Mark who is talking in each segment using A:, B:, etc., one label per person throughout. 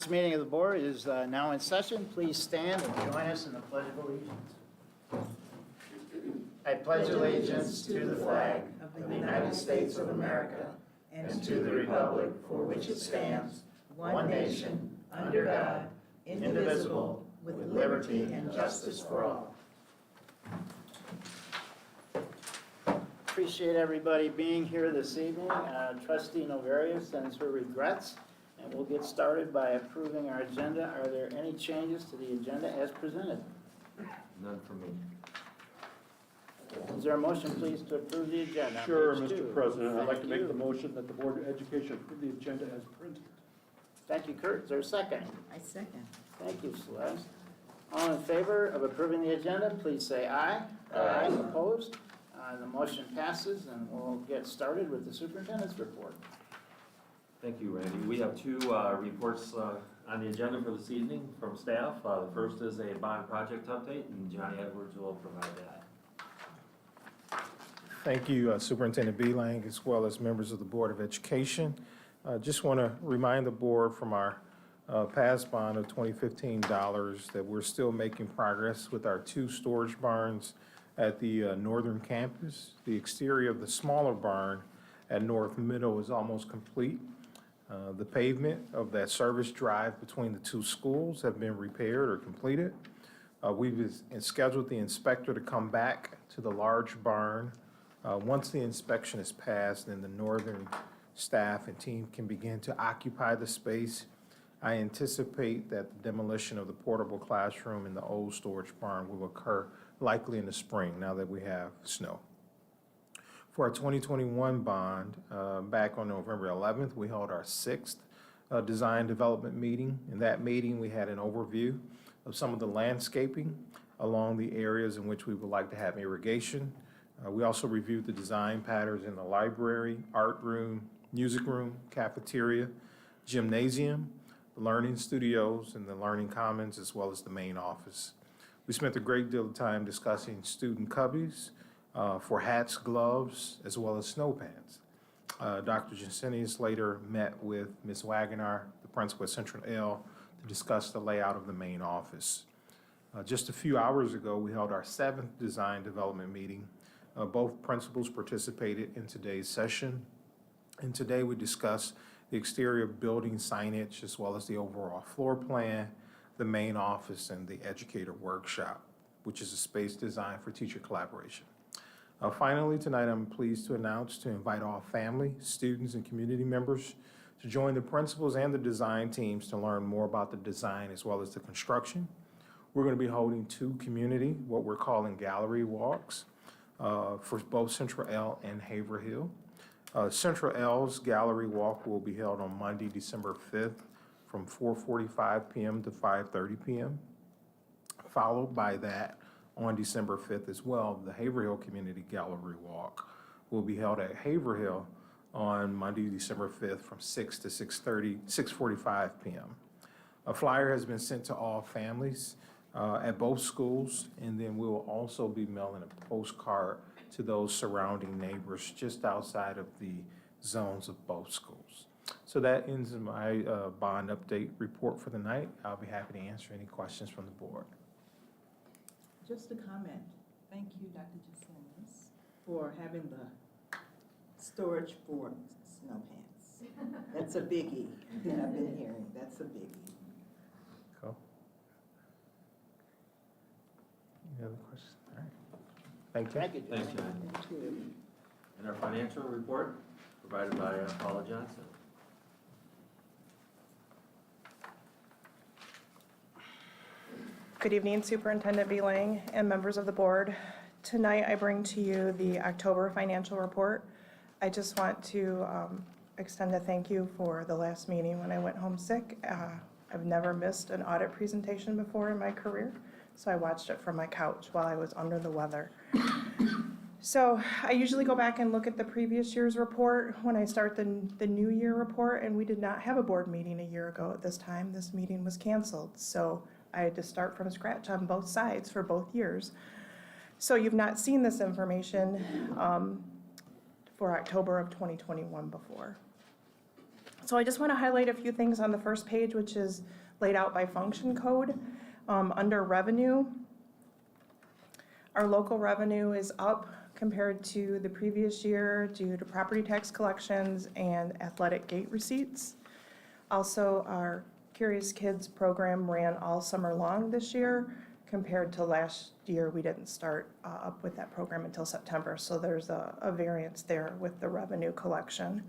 A: This meeting of the board is now in session. Please stand and join us in the Pledge of Allegiance. I pledge allegiance to the flag of the United States of America and to the republic for which it stands, one nation, under God, indivisible, with liberty and justice for all. Appreciate everybody being here this evening. Trustee Novaria sends her regrets. And we'll get started by approving our agenda. Are there any changes to the agenda as presented?
B: None for me.
A: Is there a motion, please, to approve the agenda?
C: Sure,
A: Page
C: Mr.
A: two.
C: President. I'd like to
A: Thank
C: make
A: you.
C: the motion that the Board of Education approve the agenda as printed.
A: Thank you, Kurt. Is there a second?
D: I second.
A: Thank you, Celeste. All in favor of approving the agenda, please say aye.
B: Aye.
A: Opposed? The motion passes, and we'll get started with the superintendent's report.
B: Thank you, Randy. We have two reports on the agenda for this evening from staff. The first is a bond project update, and Johnny Edwards will provide that.
E: Thank you, Superintendent Beelang, as well as members of the Board of Education. Just want to remind the board from our past bond of $2015 that we're still making progress with our two storage barns at the northern campus. The exterior of the smaller barn at North Middle is almost complete. The pavement of that service drive between the two schools have been repaired or completed. We've scheduled the inspector to come back to the large barn. Once the inspection is passed, then the northern staff and team can begin to occupy the space. I anticipate that the demolition of the portable classroom in the old storage barn will occur likely in the spring, now that we have snow. For our 2021 bond, back on November 11th, we held our sixth design development meeting. In that meeting, we had an overview of some of the landscaping along the areas in which we would like to have irrigation. We also reviewed the design patterns in the library, art room, music room, cafeteria, gymnasium, the learning studios, and the learning commons, as well as the main office. We spent a great deal of time discussing student cubbies, for hats, gloves, as well as snow pants. Dr. Jensenius later met with Ms. Wagoner, the principal at Central L, to discuss the layout of the main office. Just a few hours ago, we held our seventh design development meeting. Both principals participated in today's session. And today we discussed the exterior building signage, as well as the overall floor plan, the main office, and the educator workshop, which is a space designed for teacher collaboration. Finally, tonight I'm pleased to announce to invite all family, students, and community members to join the principals and the design teams to learn more about the design as well as the construction. We're going to be holding two community, what we're calling gallery walks, for both Central L and Haverhill. Central L's gallery walk will be held on Monday, December 5th from 4:45 p.m. to 5:30 p.m. Followed by that, on December 5th as well, the Haverhill Community Gallery Walk will be held at Haverhill on Monday, December 5th from 6 to 6:45 p.m. A flyer has been sent to all families at both schools, and then we will also be mailing a postcard to those surrounding neighbors just outside of the zones of both schools. So that ends my bond update report for the night. I'll be happy to answer any questions from the board.
D: Just a comment. Thank you, Dr. Jasenius, for having the storage for snow pants. That's a biggie that I've been hearing. That's a biggie.
E: Cool. Any other questions? All right. Thank you.
A: Thank you, John.
B: Thanks, Johnny.
D: Thank you.
B: And our financial report provided by Paula Johnson.
F: Good evening, Superintendent Beelang and members of the board. Tonight I bring to you the October financial report. I just want to extend a thank you for the last meeting when I went home sick. I've never missed an audit presentation before in my career, so I watched it from my couch while I was under the weather. So I usually go back and look at the previous year's report when I start the new year report, and we did not have a board meeting a year ago at this time. This meeting was canceled, so I had to start from scratch on both sides for both years. So you've not seen this information for October of 2021 before. So I just want to highlight a few things on the first page, which is laid out by function code. Under revenue, our local revenue is up compared to the previous year due to property tax collections and athletic gate receipts. Also, our Curious Kids program ran all summer long this year. Compared to last year, we didn't start up with that program until September, so there's a variance there with the revenue collection.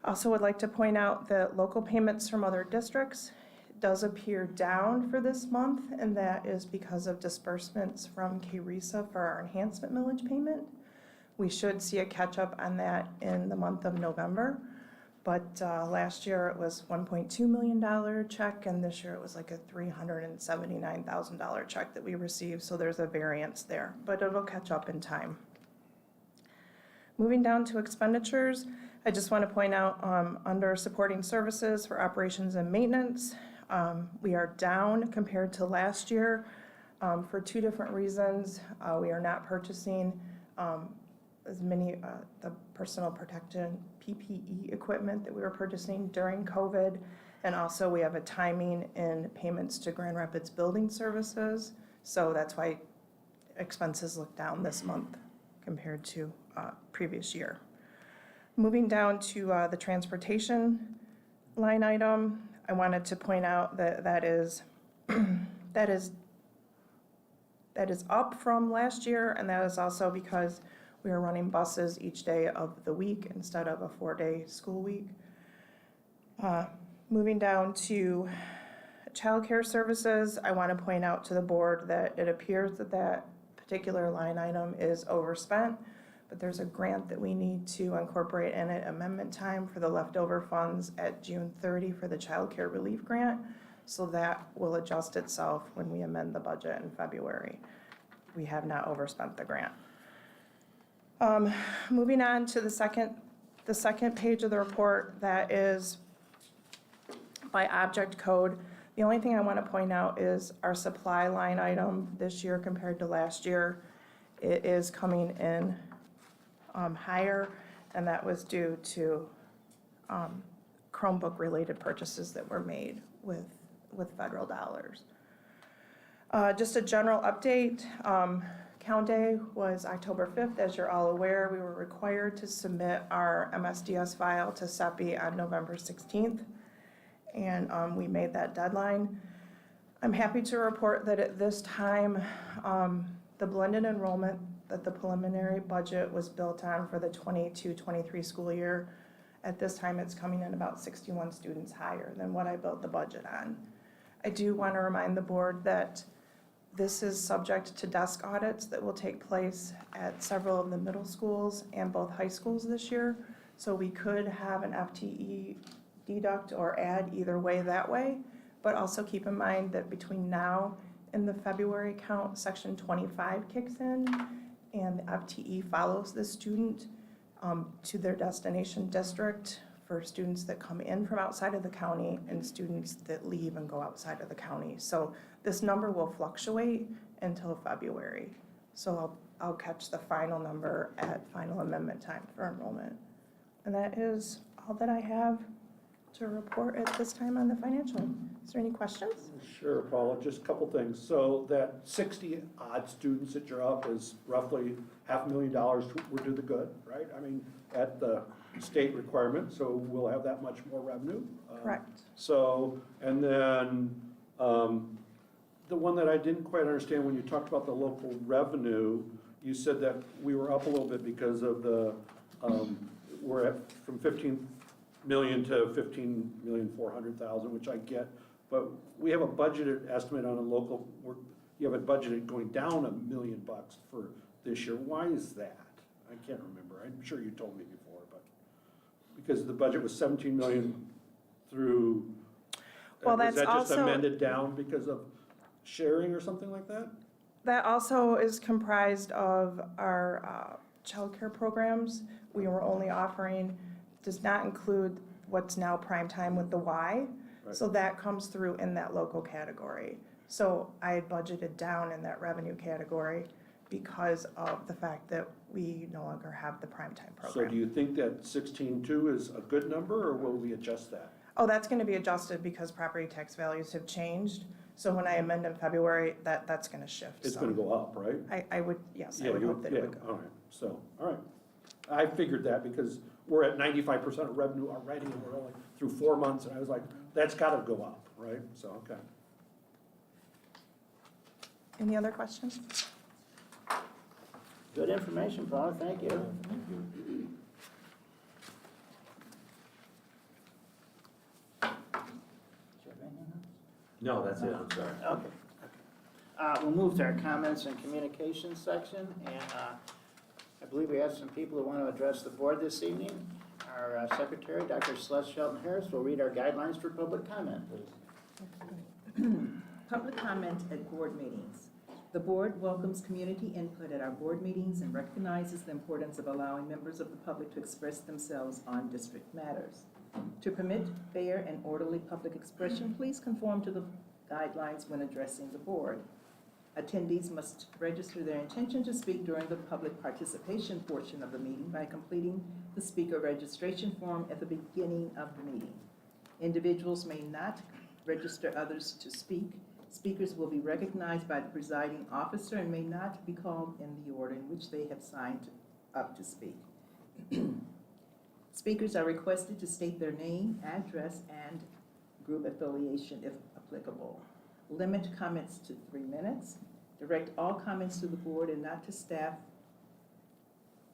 F: Also would like to point out that local payments from other districts does appear down for this month, and that is because of disbursements from KRESA for our enhancement millage payment. We should see a catch-up on that in the month of November, but last year it was $1.2 million check, and this year it was like a $379,000 check that we received, so there's a variance there, but it'll catch up in time. Moving down to expenditures, I just want to point out under supporting services for operations and maintenance, we are down compared to last year for two different reasons. We are not purchasing as many the personal protection PPE equipment that we were purchasing during COVID, and also we have a timing in payments to Grand Rapids Building Services, so that's why expenses look down this month compared to previous year. Moving down to the transportation line item, I wanted to point out that that is up from last year, and that is also because we are running buses each day of the week instead of a 4-day school week. Moving down to childcare services, I want to point out to the board that it appears that that particular line item is overspent, but there's a grant that we need to incorporate in it, amendment time for the leftover funds at June 30 for the child care relief grant. So that will adjust itself when we amend the budget in February. We have not overspent the grant. Moving on to the second page of the report, that is by object code. The only thing I want to point out is our supply line item this year compared to last year. It is coming in higher, and that was due to Chromebook-related purchases that were made with federal dollars. Just a general update, count day was October 5th. As you're all aware, we were required to submit our MSDS file to CEPI on November 16th, and we made that deadline. I'm happy to report that at this time, the blended enrollment that the preliminary budget was built on for the 22-23 school year, at this time it's coming in about 61 students higher than what I built the budget on. I do want to remind the board that this is subject to desk audits that will take place at several of the middle schools and both high schools this year. So we could have an FTE deduct or add either way that way, but also keep in mind that between now and the February count, Section 25 kicks in, and the FTE follows the student to their destination district for students that come in from outside of the county and students that leave and go outside of the county. So this number will fluctuate until February. So I'll catch the final number at final amendment time for enrollment. And that is all that I have to report at this time on the financial. Is there any questions?
C: Sure, Paula, just a couple things. So that 60 odd students that you're up is roughly $500,000 we're to the good, right? I mean, at the state requirement, so we'll have that much more revenue.
F: Correct.
C: So, and then the one that I didn't quite understand when you talked about the local revenue, you said that we were up a little bit because of the, we're at from 15 million to 15,400,000, which I get, but we have a budgeted estimate on a local, you have it budgeted going down $1 million for this year. Why is that? I can't remember. I'm sure you told me before, but because the budget was 17 million through,
F: Well,
C: was
F: that's
C: that just
F: also
C: amended down because of sharing or something like that?
F: That also is comprised of our childcare programs. We were only offering, does not include what's now prime time with the Y.
C: Right.
F: So that comes through in that local category. So I had budgeted down in that revenue category because of the fact that we no longer have the primetime
C: So
F: program.
C: do you think that 16.2 is a good number, or will we adjust that?
F: Oh, that's gonna be adjusted because property tax values have changed. So when I amend in February, that's gonna shift.
C: It's
F: So
C: gonna go up, right?
F: I would, yes, I
C: Yeah,
F: would
C: you
F: hope that it would go.
C: all right, so, all right. I figured that because we're at 95% of revenue already, and we're only through 4 months, and I was like, that's gotta go up, right? So, okay.
F: Any other questions?
A: Good information, Paula, thank you. Do you have anything else?
B: No, that's it, I'm sorry.
A: Okay. We'll move to our comments and communications section, and I believe we have some people who want to address the board this evening. Our secretary, Dr. Celeste Shelton Harris, will read our guidelines for public comment, please.
D: Public comment at board meetings. The board welcomes community input at our board meetings and recognizes the importance of allowing members of the public to express themselves on district matters. To permit fair and orderly public expression, please conform to the guidelines when addressing the board. Attendees must register their intention to speak during the public participation portion of the meeting by completing the speaker registration form at the beginning of the meeting. Individuals may not register others to speak. Speakers will be recognized by the presiding officer and may not be called in the order in which they have signed up to speak. Speakers are requested to state their name, address, and group affiliation if applicable. Limit comments to 3 minutes. Direct all comments to the board and not to staff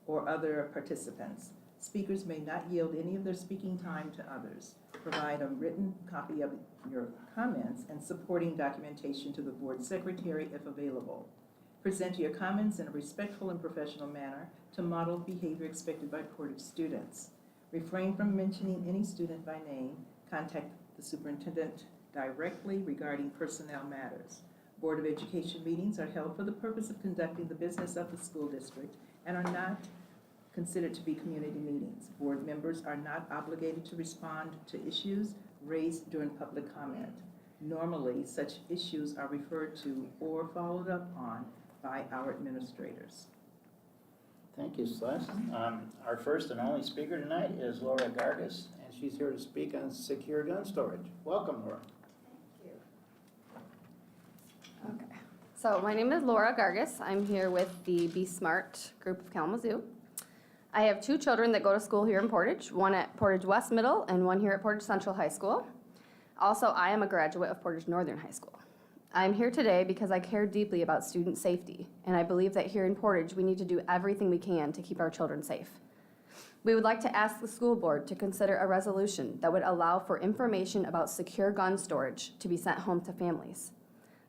D: or other participants. Speakers may not yield any of their speaking time to others. Provide a written copy of your comments and supporting documentation to the board secretary if available. Present your comments in a respectful and professional manner to model behavior expected by Portage students. Refrain from mentioning any student by name. Contact the superintendent directly regarding personnel matters. Board of Education meetings are held for the purpose of conducting the business of the school district and are not considered to be community meetings. Board members are not obligated to respond to issues raised during public comment. Normally, such issues are referred to or followed up on by our administrators.
A: Thank you, Celeste. Our first and only speaker tonight is Laura Gargas, and she's here to speak on secure gun storage. Welcome, Laura.
G: Okay, so my name is Laura Gargas. I'm here with the Be Smart group of Kalamazoo. I have 2 children that go to school here in Portage, one at Portage West Middle and one here at Portage Central High School. Also, I am a graduate of Portage Northern High School. I'm here today because I care deeply about student safety, and I believe that here in Portage, we need to do everything we can to keep our children safe. We would like to ask the school board to consider a resolution that would allow for information about secure gun storage to be sent home to families.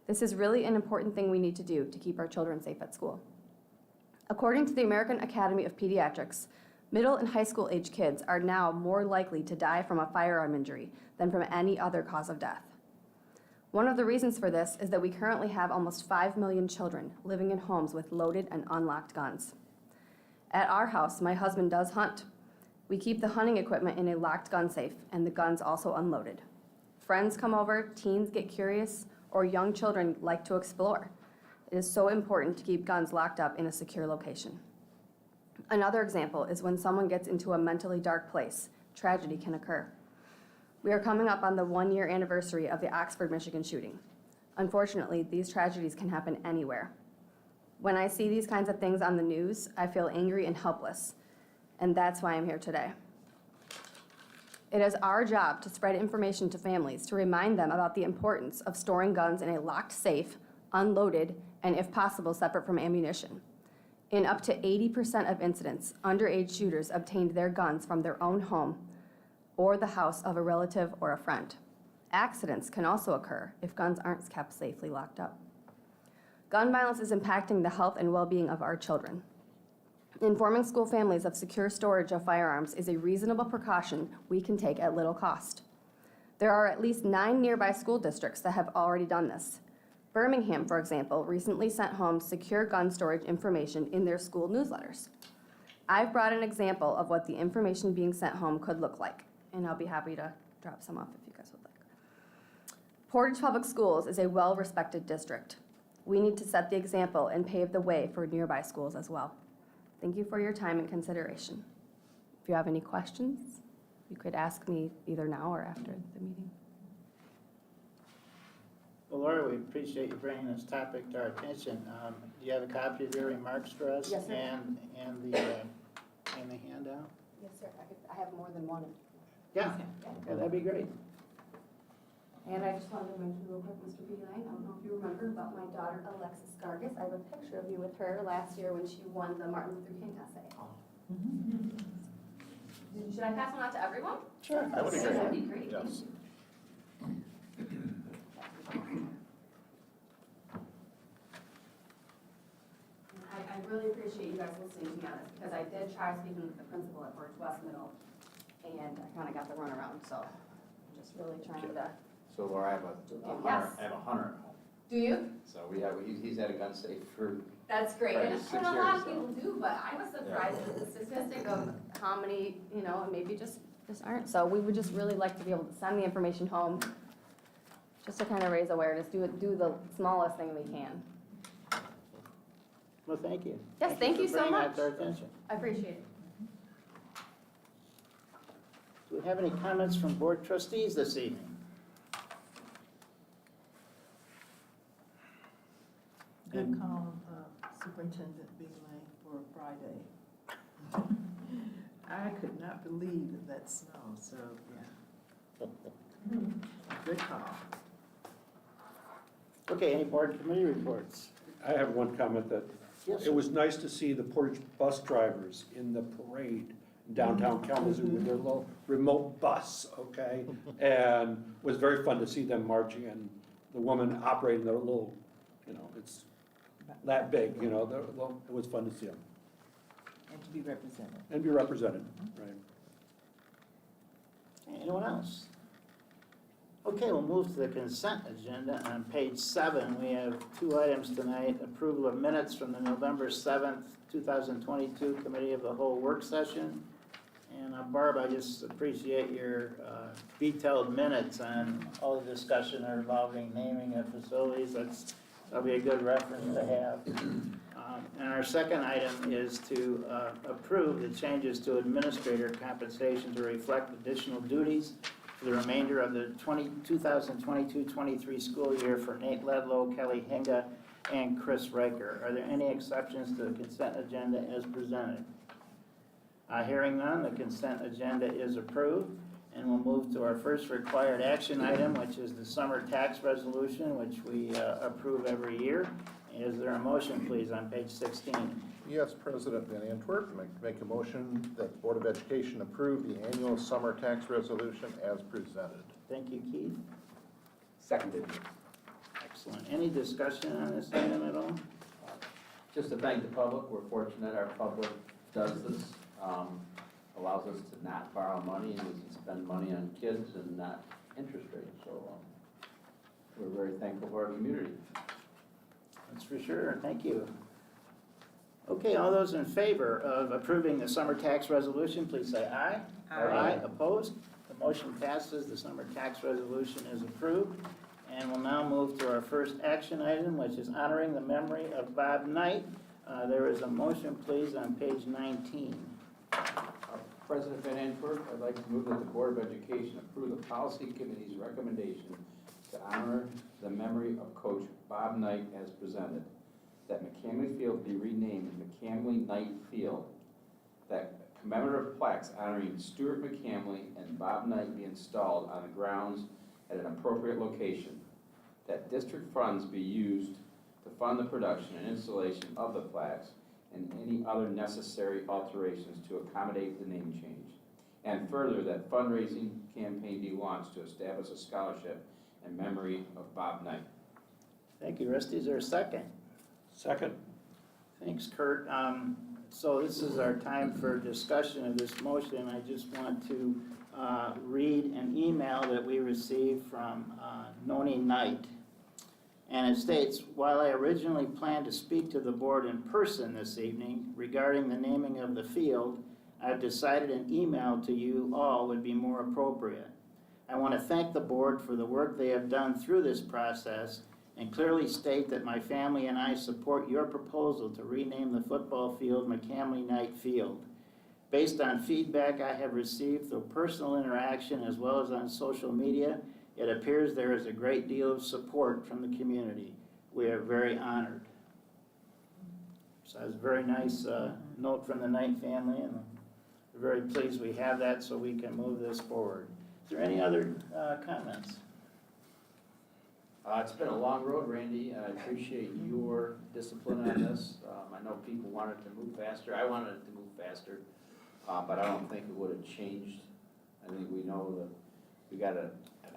G: This is really an important thing we need to do to keep our children safe at school. According to the American Academy of Pediatrics, middle and high school age kids are now more likely to die from a firearm injury than from any other cause of death. One of the reasons for this is that we currently have almost 5 million children living in homes with loaded and unlocked guns. At our house, my husband does hunt. We keep the hunting equipment in a locked gun safe and the guns also unloaded. Friends come over, teens get curious, or young children like to explore. It is so important to keep guns locked up in a secure location. Another example is when someone gets into a mentally dark place, tragedy can occur. We are coming up on the 1-year anniversary of the Oxford, Michigan shooting. Unfortunately, these tragedies can happen anywhere. When I see these kinds of things on the news, I feel angry and helpless, and that's why I'm here today. It is our job to spread information to families to remind them about the importance of storing guns in a locked safe, unloaded, and if possible, separate from ammunition. In up to 80% of incidents, underage shooters obtained their guns from their own home or the house of a relative or a friend. Accidents can also occur if guns aren't kept safely locked up. Gun violence is impacting the health and well-being of our children. Informing school families of secure storage of firearms is a reasonable precaution we can take at little cost. There are at least 9 nearby school districts that have already done this. Birmingham, for example, recently sent home secure gun storage information in their school newsletters. I've brought an example of what the information being sent home could look like, and I'll be happy to drop some off if you guys would like. Portage Public Schools is a well-respected district. We need to set the example and pave the way for nearby schools as well. Thank you for your time and consideration. If you have any questions, you could ask me either now or after the meeting.
A: Well, Laura, we appreciate you bringing this topic to our attention. Do you have a copy of your remarks for us?
G: Yes, sir.
A: And the handout?
G: Yes, sir. I have more than one.
A: Yeah, that'd be great.
G: And I just wanted to mention real quick, Mr. Beeline, I don't know if you remember about my daughter Alexis Gargis. I have a picture of you with her last year when she won the Martin Luther King essay. Should I pass one out to everyone?
A: Sure.
H: That would be
G: That'd
H: great.
G: be great.
H: Yes.
G: I really appreciate you guys listening to me on this, because I did try speaking with the principal at Portage West Middle, and I kind of got the runaround, so I'm just really trying to.
H: So Laura, I have
G: Yes.
H: a hunter at home.
G: Do you?
H: So he's had a gun safe for,
G: That's great,
H: Right,
G: and
H: it's
G: a
H: 6
G: lot
H: years,
G: of
H: so.
G: people do, but I was surprised at the statistic of how many, maybe just aren't. So we would just really like to be able to send the information home, just to kind of raise awareness, do the smallest thing we can.
A: Well, thank you.
G: Yes, thank you
A: for
G: so
A: bringing that
G: much.
A: to our attention.
G: I appreciate it.
A: Do we have any comments from board trustees this evening?
D: Good call, Superintendent Beeline, for Friday. I could not believe that snow, so, yeah. Good call.
A: Okay, any board committee reports?
C: I have one comment that
A: Yes,
C: it was nice to see the Portage bus drivers in the parade in downtown Kalamazoo with their little remote bus, okay? And it was very fun to see them marching and the woman operating their little, it's that big, it was fun to see them
D: And to be represented.
C: and be represented, right?
A: Anyone else? Okay, we'll move to the consent agenda. On page 7, we have 2 items tonight. Approval of minutes from the November 7th, 2022 Committee of the Whole work session. And Barb, I just appreciate your detailed minutes on all the discussion involving naming of facilities. That'll be a good reference to have. And our second item is to approve the changes to administrator compensation to reflect additional duties for the remainder of the 2022-23 school year for Nate Ledlow, Kelly Hinga, and Chris Riker. Are there any exceptions to the consent agenda as presented? Hearing none, the consent agenda is approved. And we'll move to our first required action item, which is the summer tax resolution, which we approve every year. Is there a motion, please, on page 16?
I: Yes, President Van Antwerp, make a motion that the Board of Education approve the annual summer tax resolution as presented.
A: Thank you, Keith.
H: seconded.
A: Excellent. Any discussion on this item at all?
H: Just to thank the public, we're fortunate our public does this, allows us to not borrow money and we can spend money on kids and not interest rates. So we're very thankful for our community.
A: That's for sure. Thank you. Okay, all those in favor of approving the summer tax resolution, please say aye.
D: Aye.
A: Opposed? The motion passes. The summer tax resolution is approved. And we'll now move to our first action item, which is honoring the memory of Bob Knight. There is a motion, please, on page 19.
H: President Van Antwerp, I'd like to move that the Board of Education approve the Policy Committee's recommendation to honor the memory of Coach Bob Knight as presented, that McCamley Field be renamed McCamley Knight Field, that commemorative plaques honoring Stuart McCamley and Bob Knight be installed on the grounds at an appropriate location, that district funds be used to fund the production and installation of the plaques and any other necessary alterations to accommodate the name change. And further, that fundraising campaign be launched to establish a scholarship in memory of Bob Knight.
A: Thank you, Rusty. Is there a second?
C: Second.
A: Thanks, Kurt. So this is our time for discussion of this motion. I just want to read an email that we received from Noni Knight. And it states, while I originally planned to speak to the board in person this evening regarding the naming of the field, I've decided an email to you all would be more appropriate. I want to thank the board for the work they have done through this process and clearly state that my family and I support your proposal to rename the football field McCamley Knight Field. Based on feedback I have received through personal interaction as well as on social media, it appears there is a great deal of support from the community. We are very honored. So that's a very nice note from the Knight family, and we're very pleased we have that so we can move this forward. Is there any other comments?
H: It's been a long road, Randy. I appreciate your discipline on this. I know people wanted to move faster. I wanted it to move faster, but I don't think it would have changed. I think we know that we got an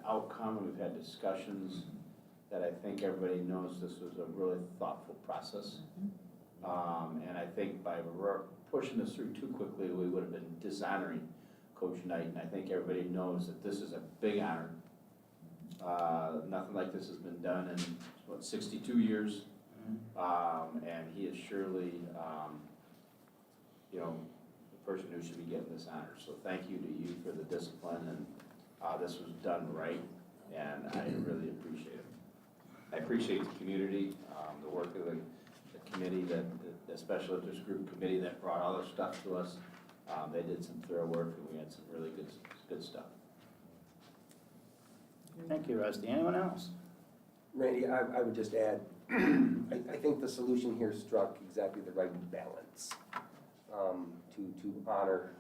H: outcome, and we've had discussions that I think everybody knows this was a really thoughtful process. And I think by pushing this through too quickly, we would have been dishonoring Coach Knight, and I think everybody knows that this is a big honor. Nothing like this has been done in, 62 years, and he is surely, the person who should be getting this honor. So thank you to you for the discipline, and this was done right, and I really appreciate it. I appreciate the community, the work of the committee, the special interest group committee that brought all this stuff to us. They did some thorough work, and we had some really good stuff.
A: Thank you, Rusty. Anyone else?
J: Randy, I would just add, I think the solution here struck exactly the right balance to honor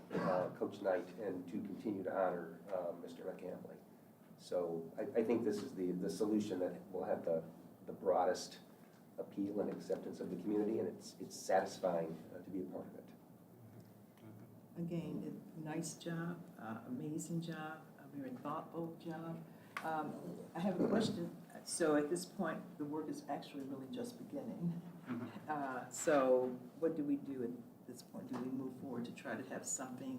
J: Coach Knight and to continue to honor Mr. McCamley. So I think this is the solution that will have the broadest appeal and acceptance of the community, and it's satisfying to be a part of it.
D: Again, nice job, amazing job, a very thoughtful job. I have a question. So at this point, the work is actually really just beginning. So what do we do at this point? Do we move forward to try to have something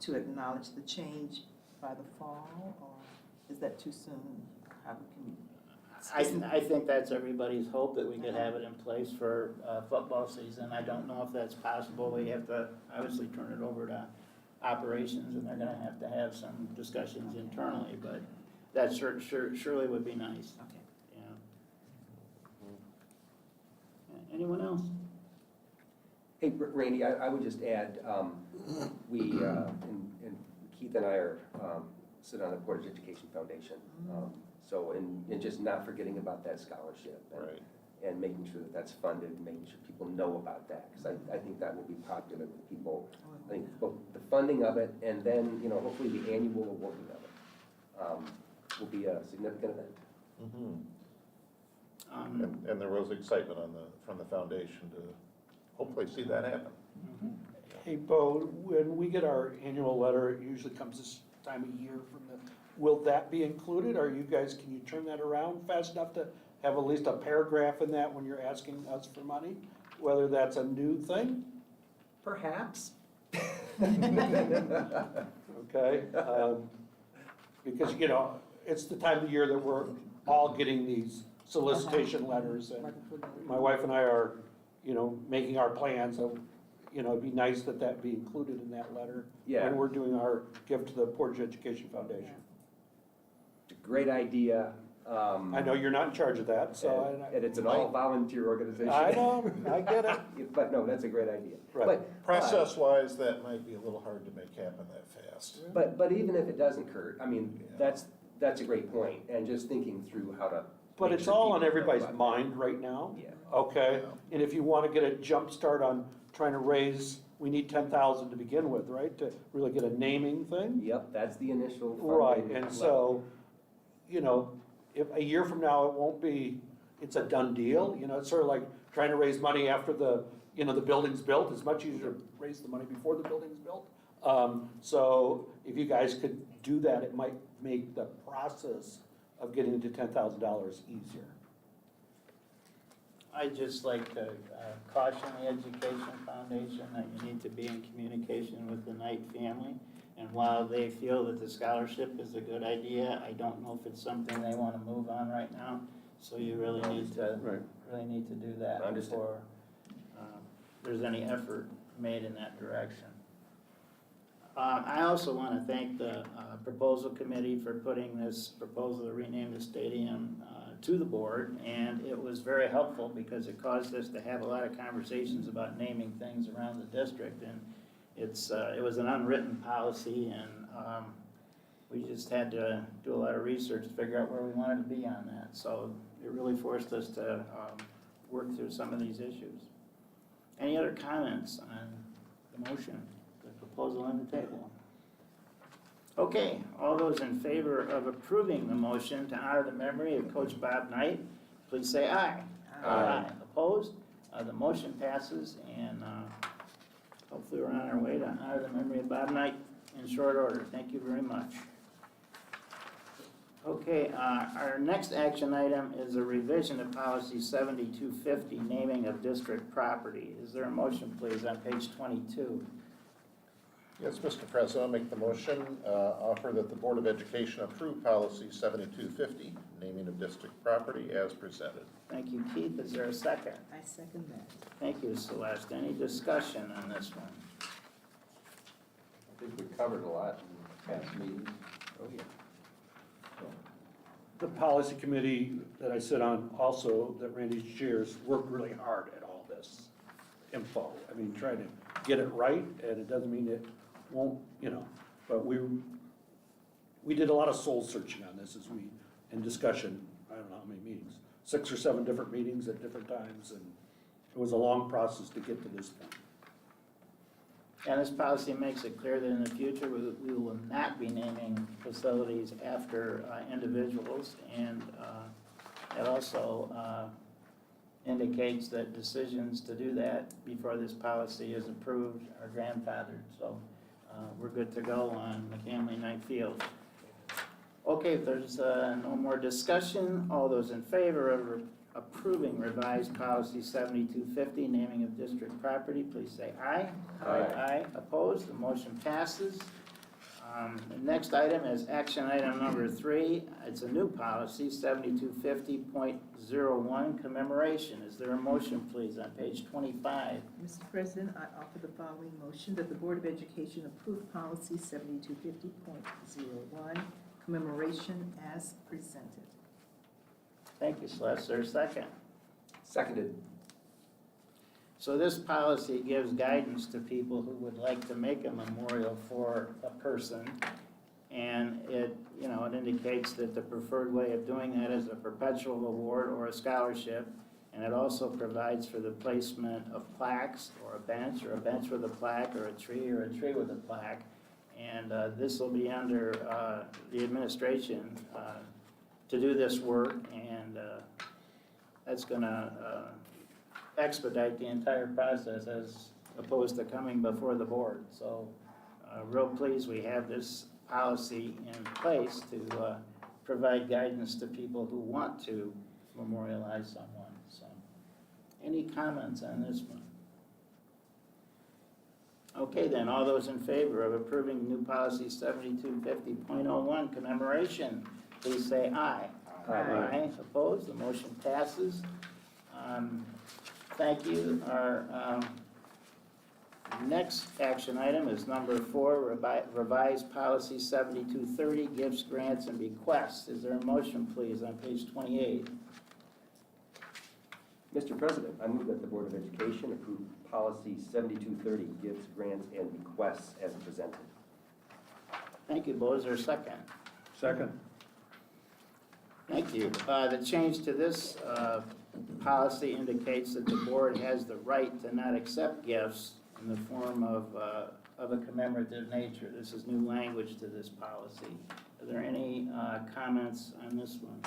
D: to acknowledge the change by the fall, or is that too soon? How can we?
A: I think that's everybody's hope, that we could have it in place for football season. I don't know if that's possible. We have to obviously turn it over to operations, and they're gonna have some discussions internally, but that surely would be nice.
D: Okay.
A: Yeah. Anyone else?
J: Hey, Randy, I would just add, we, and Keith and I are, sit on the Portage Education Foundation. So, and just not forgetting about that scholarship. And making sure that that's funded, and making sure people know about that, because I think that will be popular with people. I think both the funding of it, and then, hopefully the annual awarding of it will be a significant event.
I: And there was excitement from the foundation to hopefully see that happen.
C: Hey, Bo, when we get our annual letter, it usually comes this time of year from will that be included? Can you turn that around fast enough to have at least a paragraph in that when you're asking us for money? Whether that's a new thing?
D: Perhaps.
C: Okay, because, it's the time of year that we're all getting these solicitation letters, and my wife and I are, making our plans of, it'd be nice that that be included in that letter.
J: Yeah.
C: When we're doing our gift to the Portage Education Foundation.
J: It's a great idea.
C: I know you're not in charge of that, so.
J: And it's an all-volunteer organization.
C: I know, I get it.
J: But no, that's a great idea.
C: Right.
I: Process-wise, that might be a little hard to make happen that fast.
J: But even if it doesn't, Kurt, that's a great point, and just thinking through how to.
C: But
J: make
C: it's
J: sure
C: all on
J: people know
C: everybody's
J: about
C: mind right now.
J: Yeah.
C: Okay, and if you want to get a jump start on trying to raise, we need 10,000 to begin with, right? To really get a naming thing?
J: Yep, that's the initial funding.
C: Right, and
J: level.
C: so, if a year from now, it won't be, it's a done deal, it's sort of like trying to raise money after the building's built. It's much easier to raise the money before the building's built. So if you guys could do that, it might make the process of getting to $10,000 easier.
A: I'd just like to caution the Education Foundation that you need to be in communication with the Knight family. And while they feel that the scholarship is a good idea, I don't know if it's something they want to move on right now. So you really need to do that
J: Understood.
A: before there's any effort made in that direction. I also want to thank the proposal committee for putting this proposal to rename the stadium
K: to the board, and it was very helpful because it caused us to have a lot of conversations about naming things around the district. And it was an unwritten policy, and we just had to do a lot of research to figure out where we wanted to be on that. So it really forced us to work through some of these issues. Any other comments on the motion, the proposal on the table? Okay, all those in favor of approving the motion to honor the memory of Coach Bob Knight, please say aye.
I: Aye.
K: Opposed? The motion passes, and hopefully we're on our way to honor the memory of Bob Knight in short order. Thank you very much. Okay, our next action item is a revision of policy 7250, naming of district property. Is there a motion, please, on page 22?
I: Yes, Mr. President, I'll make the motion, offer that the Board of Education approve policy 7250, naming of district property as presented.
K: Thank you, Keith. Is there a second?
D: I second that.
K: Thank you, Celeste. Any discussion on this one?
H: I think we covered a lot in past meetings.
K: Oh, yeah.
C: The policy committee that I sit on also, that Randy chairs, worked really hard at all this info. I mean, trying to get it right, and it doesn't mean it won't, but we did a lot of soul searching on this in discussion, I don't know how many meetings, 6 or 7 different meetings at different times, and it was a long process to get to this point.
K: And this policy makes it clear that in the future, we will not be naming facilities after individuals, and it also indicates that decisions to do that before this policy is approved are grandfathered. So we're good to go on McCamley Knight Field. Okay, if there's no more discussion, all those in favor of approving revised policy 7250, naming of district property, please say aye.
I: Aye.
K: Aye. Opposed? The motion passes. The next item is action item number 3. It's a new policy, 7250.01, commemoration. Is there a motion, please, on page 25?
D: Mr. President, I offer the following motion that the Board of Education approve policy 7250.01, commemoration as presented.
K: Thank you, Celeste. Is there a second?
J: Seconded.
K: So this policy gives guidance to people who would like to make a memorial for a person. And it indicates that the preferred way of doing that is a perpetual award or a scholarship. And it also provides for the placement of plaques, or a bench with a plaque, or a tree with a plaque. And this will be under the administration to do this work, and that's going to expedite the entire process as opposed to coming before the board. So real pleased we have this policy in place to provide guidance to people who want to memorialize someone. So any comments on this one? Okay, then, all those in favor of approving new policy 7250.01, commemoration, please say aye.
J: Aye.
K: Opposed? The motion passes. Thank you. Our next action item is number 4, revised policy 7230, gifts, grants, and bequests. Is there a motion, please, on page 28?
J: Mr. President, I move that the Board of Education approve policy 7230, gifts, grants, and bequests as presented.
K: Thank you, Bo. Is there a second?
C: Second.
K: Thank you. The change to this policy indicates that the board has the right to not accept gifts in the form of a commemorative nature. This is new language to this policy. Are there any comments on this one?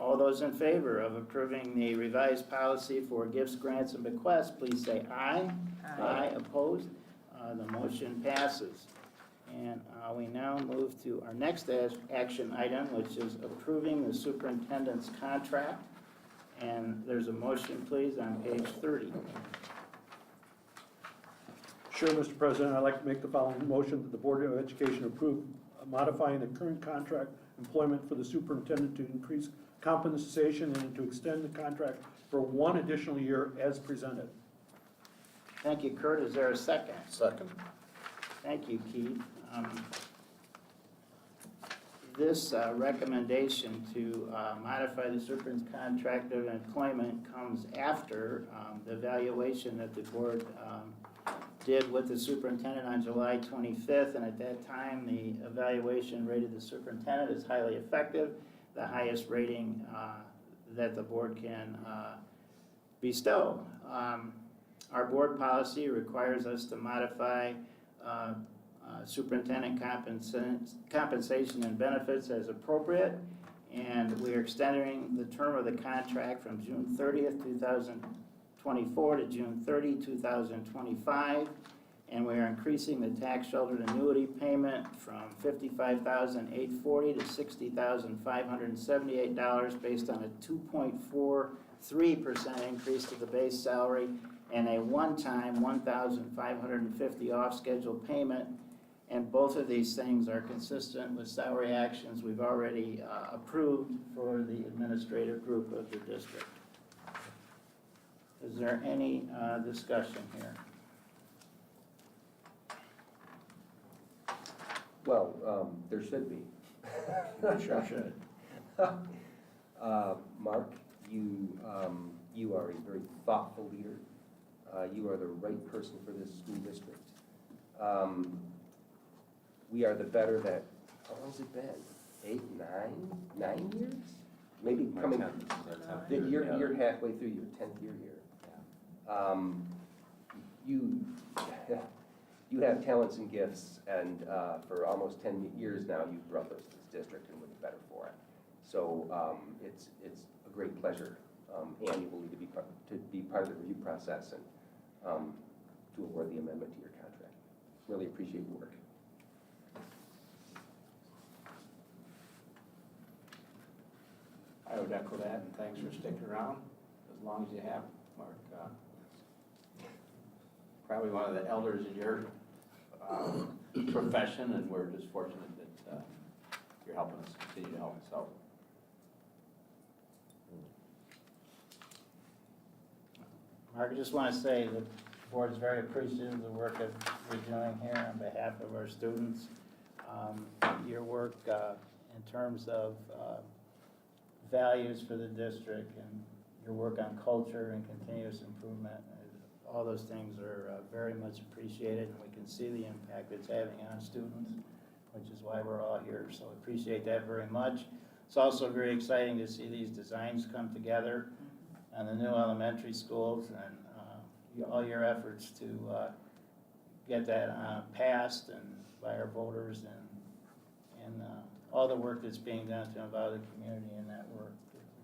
K: All those in favor of approving the revised policy for gifts, grants, and bequests, please say aye.
D: Aye.
K: Opposed? The motion passes. And we now move to our next action item, which is approving the superintendent's contract. And there's a motion, please, on page 30.
C: Sure, Mr. President, I'd like to make the following motion that the Board of Education approve modifying the current contract employment for the superintendent to increase compensation and to extend the contract for 1 additional year as presented.
K: Thank you, Kurt. Is there a second?
I: Second.
K: Thank you, Keith. This recommendation to modify the superintendent's contract of employment comes after the evaluation that the board did with the superintendent on July 25th, and at that time, the evaluation rated the superintendent as highly effective, the highest rating that the board can bestow. Our board policy requires us to modify superintendent compensation and benefits as appropriate, and we are extending the term of the contract from June 30th, 2024 to June 30, 2025, and we are increasing the tax sheltered annuity payment from $55,840 to $60,578 based on a 2.43% increase to the base salary and a one-time $1,550 off-schedule payment. And both of these things are consistent with salary actions we've already approved for the administrative group of the district. Is there any discussion here?
J: Well, there should be.
K: Sure should.
J: Mark, you are a very thoughtful leader. You are the right person for this school district. We are the better that, how long's it been? 8, 9 years? Maybe coming, you're halfway through your 10th year here. You have talents and gifts, and for almost 10 years now, you've brought those to this district and we're better for it. So it's a great pleasure annually to be part of the review process and to award the amendment to your contract. Really appreciate your work.
H: I would echo that, and thanks for sticking around as long as you have, Mark. Probably one of the elders in your profession, and we're just fortunate that you're helping us, continue to help us out.
K: Mark, I just want to say the board is very appreciative of the work that you're doing here on behalf of our students. Your work in terms of values for the district and your work on culture and continuous improvement, all those things are very much appreciated, and we can see the impact it's having on students, which is why we're all here. So appreciate that very much. It's also very exciting to see these designs come together on the new elementary schools, and all your efforts to get that passed and by our voters, and all the work that's being done to involve the community in that work.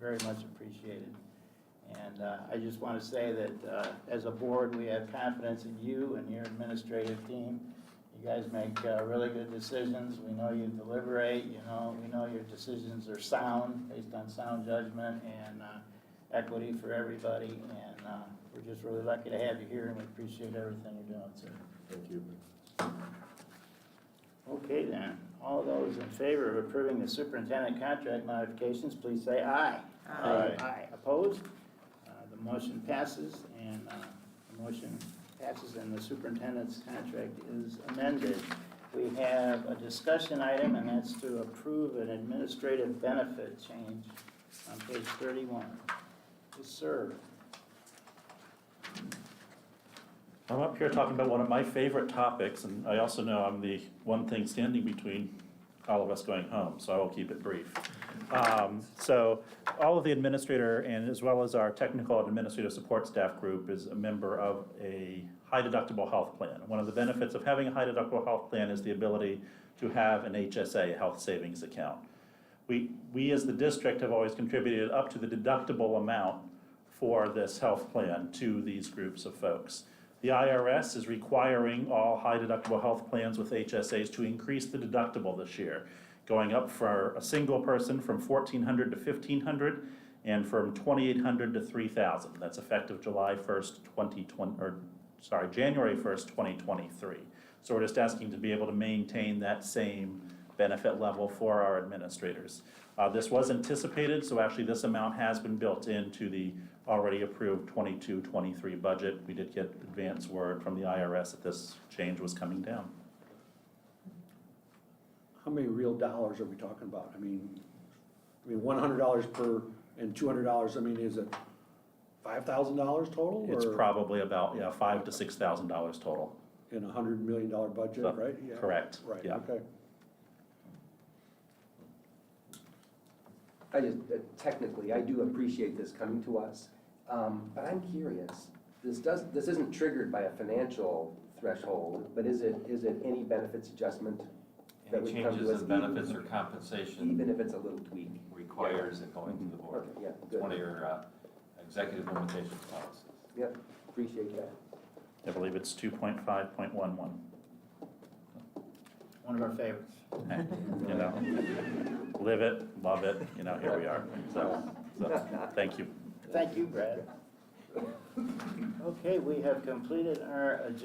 K: Very much appreciated. And I just want to say that as a board, we have confidence in you and your administrative team. You guys make really good decisions. We know you deliberate. We know your decisions are sound, based on sound judgment and equity for everybody. And we're just really lucky to have you here, and we appreciate everything you're doing, sir.
I: Thank you.
K: Okay then, all those in favor of approving the superintendent contract modifications, please say aye.
C: Aye.
K: Aye. Opposed? The motion passes, and the superintendent's contract is amended. We have a discussion item, and that's to approve an administrative benefit change on page 31. Yes, sir.
L: I'm up here talking about one of my favorite topics, and I also know I'm the one thing standing between all of us going home, so I will keep it brief. So all of the administrator, and as well as our technical and administrative support staff group, is a member of a high deductible health plan. One of the benefits of having a high deductible health plan is the ability to have an HSA, health savings account. We as the district have always contributed up to the deductible amount for this health plan to these groups of folks. The IRS is requiring all high deductible health plans with HSAs to increase the deductible this year, going up for a single person from $1,400 to $1,500 and from $2,800 to $3,000. That's effective January 1st, 2023. So we're just asking to be able to maintain that same benefit level for our administrators. This was anticipated, so actually this amount has been built into the already approved 22-23 budget. We did get advance word from the IRS that this change was coming down.
C: how many real dollars are we talking about? I mean, $100 per and $200, I mean, is it $5,000 total?
L: It's
C: or
L: probably about, yeah, $5,000 to $6,000 total.
C: in a $100 million budget,
L: So,
C: right? Yeah.
L: correct,
C: Right,
L: yeah.
C: okay.
J: I just, technically, I do appreciate this coming to us, but I'm curious. This isn't triggered by a financial threshold, but is it any benefits adjustment? that
B: Any
J: would come to
B: changes
J: us
B: in benefits or compensation
J: Even if it's a little tweak?
B: requires it going to the board.
J: Okay, yeah,
B: It's
J: good.
B: one of your executive limitations policies.
J: Yep, appreciate that.
L: I believe it's 2.5.11.
K: One of our favorites.
L: You know, live it, love it, you know, here we are. So thank you.
K: Thank you, Brad. Okay, we have completed our agenda.